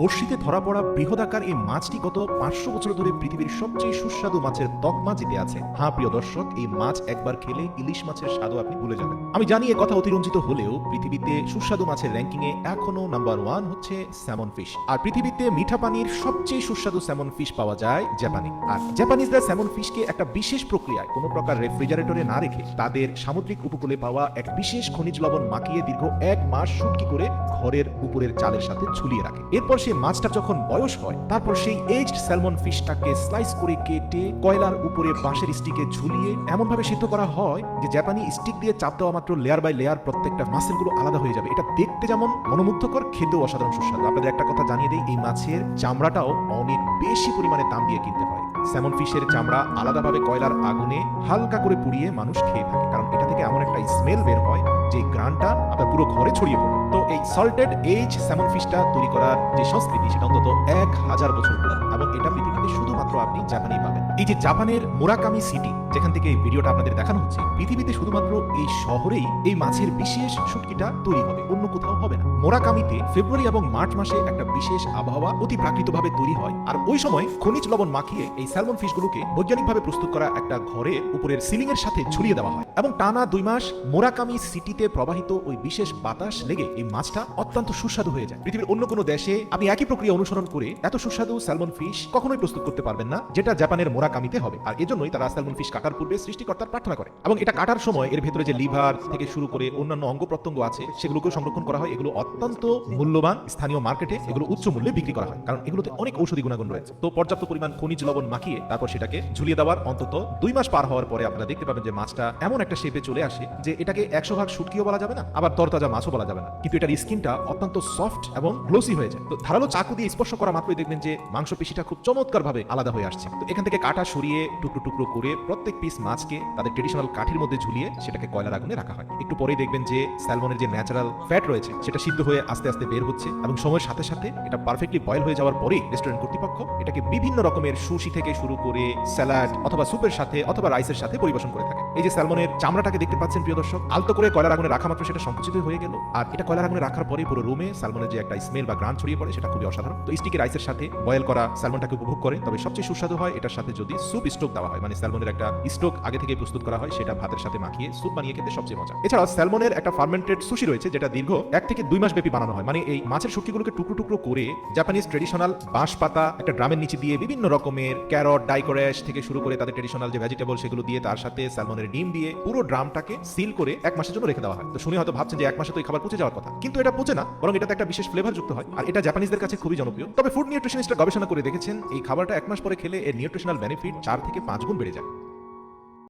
বড়শিতে ধরা পড়া বৃহদাকার এই মাছটি গত 500 বছর ধরে পৃথিবীর সবচেয়ে সুস্বাদু মাছের তকমা জিতে আছে। হ্যাঁ প্রিয় দর্শক, এই মাছ একবার খেলে ইলিশ মাছের স্বাদও আপনি ভুলে যাবেন। আমি জানি এ কথা অতিরঞ্জিত হলেও পৃথিবীতে সুস্বাদু মাছের র্যাঙ্কিং এ এখনো নাম্বার 1 হচ্ছে স্যামন ফিশ। আর পৃথিবীতে মিঠা পানির সবচেয়ে সুস্বাদু স্যামন ফিশ পাওয়া যায় জাপানে। আর জাপানিজরা স্যামন ফিশকে একটা বিশেষ প্রক্রিয়ায় কোনো প্রকার রেফ্রিজারেটরে না রেখে তাদের সামুদ্রিক উপকূলে পাওয়া এক বিশেষ খনিজ লবণ মাখিয়ে দীর্ঘ 1 মাস শুটকি করে ঘরের উপরের চালের সাথে ঝুলিয়ে রাখে। এরপর সেই মাছটা যখন বয়স হয় তারপর সেই এজড স্যালমন ফিশটাকে স্লাইস করে কেটে কয়লার উপরে বাঁশের স্টিকে ঝুলিয়ে এমন ভাবে সিদ্ধ করা হয় যে জাপানি স্টিক দিয়ে চাপ দেওয়া মাত্র লেয়ার বাই লেয়ার প্রত্যেকটা মাসেলগুলো আলাদা হয়ে যাবে। এটা দেখতে যেমন মনোমুগ্ধকর, খেতেও অসাধারণ সুস্বাদু। আপনাদের একটা কথা জানিয়ে দেই, এই মাছের চামড়াটাও অনেক বেশি পরিমাণে দাম দিয়ে কিনতে হয়। স্যামন ফিশের চামড়া আলাদাভাবে কয়লার আগুনে হালকা করে পুড়িয়ে মানুষ খেয়ে থাকে, কারণ এটা থেকে এমন একটা স্মেল বের হয় যে গ্রানটা আপনার পুরো ঘরে ছড়িয়ে পড়ে। তো এই সল্টেড এজ স্যামন ফিশটা তৈরি করার যে সংস্কৃতি সেটা অন্তত 1000 বছর পুরানো, এবং এটা পৃথিবীতে শুধুমাত্র আপনি জাপানেই পাবেন। এই যে জাপানের মুরাকামি সিটি, যেখান থেকে এই ভিডিওটা আপনাদের দেখানো হচ্ছে, পৃথিবীতে শুধুমাত্র এই শহরেই এই মাছের বিশেষ শুটকিটা তৈরি হবে, অন্য কোথাও হবে না। মুরাকামিতে ফেব্রুয়ারি এবং মার্চ মাসে একটা বিশেষ আবহাওয়া অতি প্রাকৃতিকভাবে তৈরি হয়, আর ওই সময় খনিজ লবণ মাখিয়ে এই স্যালমন ফিশগুলোকে বৈজ্ঞানিকভাবে প্রস্তুত করা একটা ঘরে উপরের সিলিং এর সাথে ঝুলিয়ে দেওয়া হয়, এবং টানা 2 মাস মুরাকামি সিটিতে প্রবাহিত ওই বিশেষ বাতাস লেগে এই মাছটা অত্যন্ত সুস্বাদু হয়ে যায়। পৃথিবীর অন্য কোনো দেশে আপনি একই প্রক্রিয়া অনুসরণ করে এত সুস্বাদু স্যালমন ফিশ কখনোই প্রস্তুত করতে পারবেন না যেটা জাপানের মুরাকামিতে হবে। আর এজন্যই তারা স্যালমন ফিশ কাটার পূর্বে সৃষ্টিকর্তার প্রার্থনা করে, এবং এটা কাটার সময় এর ভেতরে যে লিভার থেকে শুরু করে অন্যান্য অঙ্গ প্রত্যঙ্গ আছে সেগুলোকেও সংরক্ষণ করা হয়। এগুলো অত্যন্ত মূল্যবান, স্থানীয় মার্কেটে এগুলো উচ্চ মূল্যে বিক্রি করা হয়, কারণ এগুলোতে অনেক ঔষধি গুণাগুণ রয়েছে। তো পর্যাপ্ত পরিমাণ খনিজ লবণ মাখিয়ে তারপর সেটাকে ঝুলিয়ে দেওয়ার অন্তত 2 মাস পার হওয়ার পরে আপনারা দেখতে পাবেন যে মাছটা এমন একটা শেপে চলে আসে যে এটাকে 100% শুটকিও বলা যাবে না, আবার তরতাজা মাছও বলা যাবে না, কিন্তু এটার স্কিনটা অত্যন্ত সফট এবং গ্লোসি হয়ে যায়। তো ধারালো চাকু দিয়ে স্পর্শ করা মাত্রই দেখবেন যে মাংসপেশিটা খুব চমৎকার ভাবে আলাদা হয়ে আসছে। তো এখান থেকে কাটা সরিয়ে টুকরো টুকরো করে প্রত্যেক পিস মাছকে তাদের ট্রেডিশনাল কাঠির মধ্যে ঝুলিয়ে সেটাকে কয়লার আগুনে রাখা হয়। একটু পরেই দেখবেন যে স্যালমনের যে ন্যাচারাল ফ্যাট রয়েছে সেটা সিদ্ধ হয়ে আস্তে আস্তে বের হচ্ছে, এবং সময়ের সাথে সাথে এটা পারফেক্টলি বয়েল হয়ে যাওয়ার পরেই রেস্টুরেন্ট কর্তৃপক্ষ এটাকে বিভিন্ন রকমের সুশি থেকে শুরু করে স্যালাড অথবা স্যুপের সাথে অথবা রাইসের সাথে পরিবেশন করে থাকে। এই যে স্যালমনের চামড়াটাকে দেখতে পাচ্ছেন প্রিয় দর্শক, আলতো করে কয়লার আগুনে রাখা মাত্র সেটা সংকুচিত হয়ে গেল, আর এটা কয়লার আগুনে রাখার পরে পুরো রুমে স্যালমনের যে একটা স্মেল বা গ্রান ছড়িয়ে পড়ে সেটা খুবই অসাধারণ। তো স্টিকি রাইসের সাথে বয়েল করা স্যালমনটাকে উপভোগ করে, তবে সবচেয়ে সুস্বাদু হয় এটার সাথে যদি স্যুপ স্টোক দেওয়া হয়, মানে স্যালমনের একটা স্টোক আগে থেকে প্রস্তুত করা হয়, সেটা ভাতের সাথে মাখিয়ে স্যুপ বানিয়ে খেতে সবচেয়ে মজা। এছাড়াও স্যালমনের একটা ফার্মেন্টেড সুশি রয়েছে যেটা দীর্ঘ 1 থেকে 2 মাস ব্যাপী বানানো হয়। মানে এই মাছের শুটকিগুলোকে টুকরো টুকরো করে জাপানিজ ট্রেডিশনাল বাঁশ পাতা একটা ড্রামের নিচে দিয়ে বিভিন্ন রকমের ক্যারট, ডাইকোরেশ থেকে শুরু করে তাদের ট্রেডিশনাল যে ভেজিটেবল সেগুলো দিয়ে তার সাথে স্যালমনের ডিম দিয়ে পুরো ড্রামটাকে সিল করে 1 মাসের জন্য রেখে দেওয়া হয়। তো শুনে হয়তো ভাবছেন যে 1 মাসে তো এই খাবার পচে যাওয়ার কথা, কিন্তু এটা পচে না, বরং এটাতে একটা বিশেষ ফ্লেভার যুক্ত হয়, আর এটা জাপানিজদের কাছে খুবই জনপ্রিয়। তবে ফুড নিউট্রিশনিস্টরা গবেষণা করে দেখেছেন এই খাবারটা 1 মাস পরে খেলে এর নিউট্রিশনাল বেনিফিট 4 থেকে 5 গুণ বেড়ে যায়।